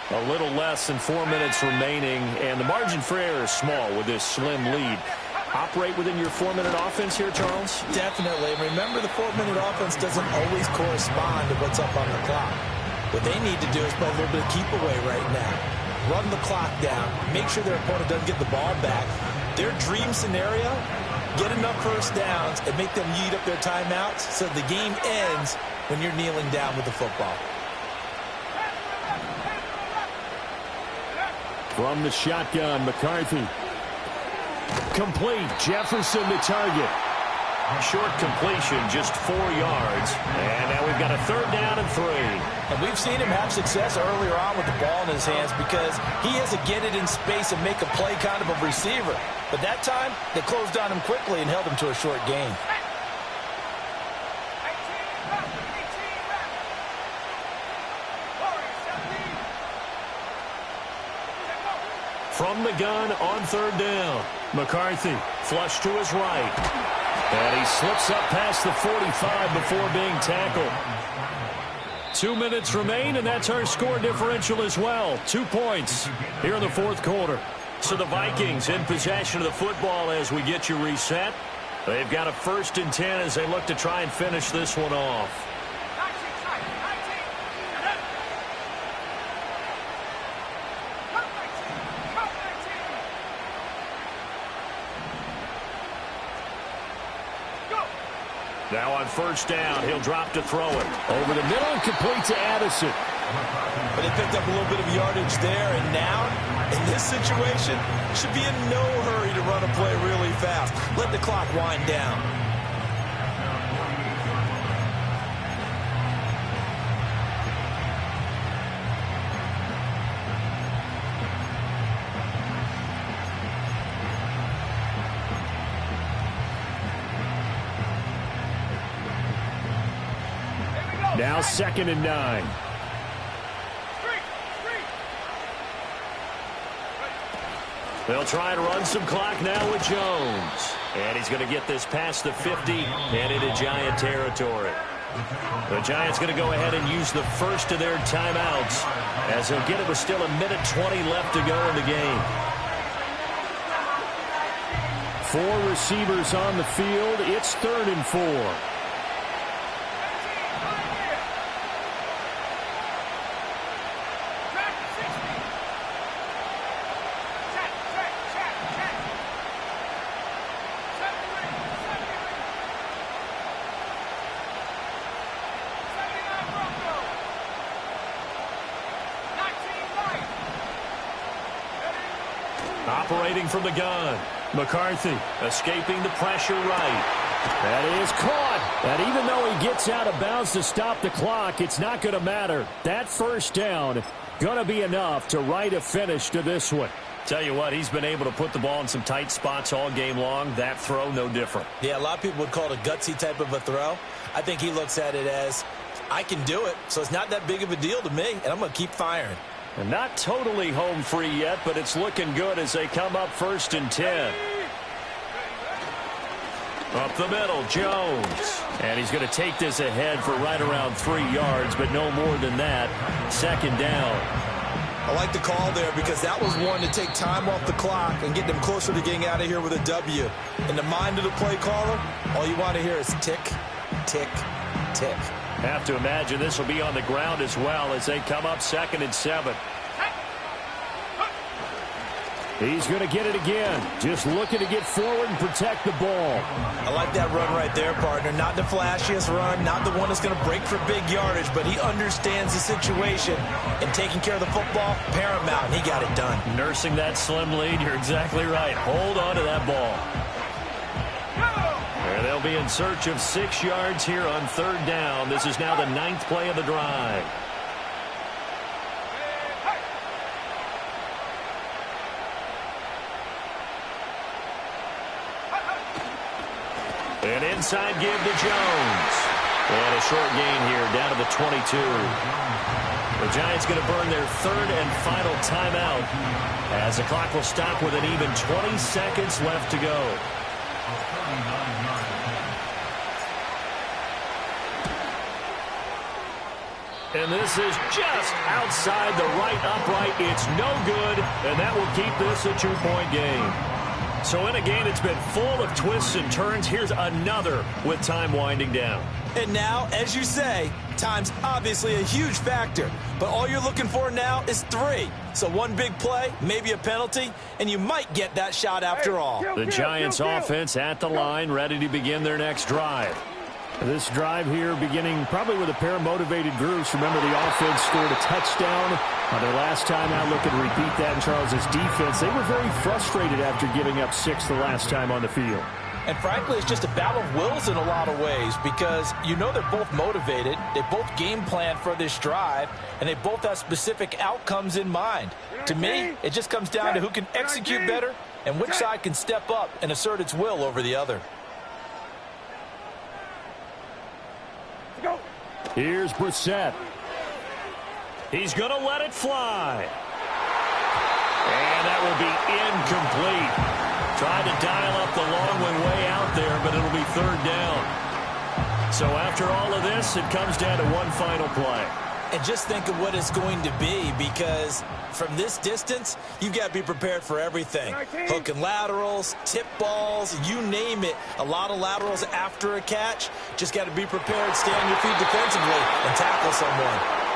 B: A little less than 4 minutes remaining, and the margin for error is small with this slim lead. Operate within your 4-minute offense here, Charles?
C: Definitely. Remember, the 4-minute offense doesn't always correspond to what's up on the clock. What they need to do is play a little bit of keep away right now. Run the clock down. Make sure their opponent doesn't get the ball back. Their dream scenario, get enough first downs and make them eat up their timeouts so the game ends when you're kneeling down with the football.
B: From the shotgun, McCarthy. Complete. Jefferson to target. Short completion, just 4 yards. And now we've got a 3rd down and 3.
C: And we've seen him have success earlier on with the ball in his hands because he has to get it in space and make a play kind of a receiver. But that time, they closed on him quickly and held him to a short gain.
B: From the gun on 3rd down. McCarthy flush to his right. And he slips up past the 45 before being tackled. 2 minutes remain, and that's our score differential as well. 2 points here in the 4th quarter. So the Vikings in possession of the football as we get you reset. They've got a 1st and 10 as they look to try and finish this one off. Now on 1st down, he'll drop to throw it. Over the middle and complete to Addison.
C: But they picked up a little bit of yardage there, and now, in this situation, should be in no hurry to run a play really fast. Let the clock wind down.
B: Now 2nd and 9. They'll try and run some clock now with Jones. And he's going to get this past the 50 and into Giant territory. The Giants going to go ahead and use the first of their timeouts as they'll get it with still 1:20 left to go in the game. 4 receivers on the field. It's 3rd and 4. Operating from the gun. McCarthy escaping the pressure right. That is caught. And even though he gets out of bounds to stop the clock, it's not going to matter. That 1st down going to be enough to write a finish to this one. Tell you what, he's been able to put the ball in some tight spots all game long. That throw, no different.
C: Yeah, a lot of people would call it a gutsy type of a throw. I think he looks at it as, I can do it, so it's not that big of a deal to me, and I'm going to keep firing.
B: And not totally home free yet, but it's looking good as they come up 1st and 10. Up the middle, Jones. And he's going to take this ahead for right around 3 yards, but no more than that. 2nd down.
C: I like the call there because that was one to take time off the clock and get them closer to getting out of here with a W. In the mind of the play caller, all you want to hear is tick, tick, tick.
B: Have to imagine this will be on the ground as well as they come up 2nd and 7. He's going to get it again. Just looking to get forward and protect the ball.
C: I like that run right there, partner. Not the flashiest run, not the one that's going to break for big yardage, but he understands the situation, and taking care of the football, paramount, and he got it done.
B: Nursing that slim lead, you're exactly right. Hold on to that ball. And they'll be in search of 6 yards here on 3rd down. This is now the 9th play of the drive. An inside give to Jones. And a short gain here, down to the 22. The Giants going to burn their third and final timeout as the clock will stop with an even 20 seconds left to go. And this is just outside the right upright. It's no good, and that will keep this a 2-point game. So in a game that's been full of twists and turns, here's another with time winding down.
C: And now, as you say, time's obviously a huge factor. But all you're looking for now is 3. So one big play, maybe a penalty, and you might get that shot after all.
B: The Giants offense at the line, ready to begin their next drive. This drive here beginning probably with a pair of motivated groups. Remember, the offense scored a touchdown on their last time out. Looking to repeat that in Charles's defense. They were very frustrated after giving up 6 the last time on the field.
C: And frankly, it's just a battle of wills in a lot of ways because you know they're both motivated. They both game plan for this drive, and they both have specific outcomes in mind. To me, it just comes down to who can execute better and which side can step up and assert its will over the other.
B: Here's Brissett. He's going to let it fly. And that will be incomplete. Tried to dial up the long one way out there, but it'll be third down. So after all of this, it comes down to one final play.
C: And just think of what it's going to be because from this distance, you've got to be prepared for everything. Hook and laterals, tip balls, you name it. A lot of laterals after a catch. Just got to be prepared, stay on your feet defensively, and tackle someone.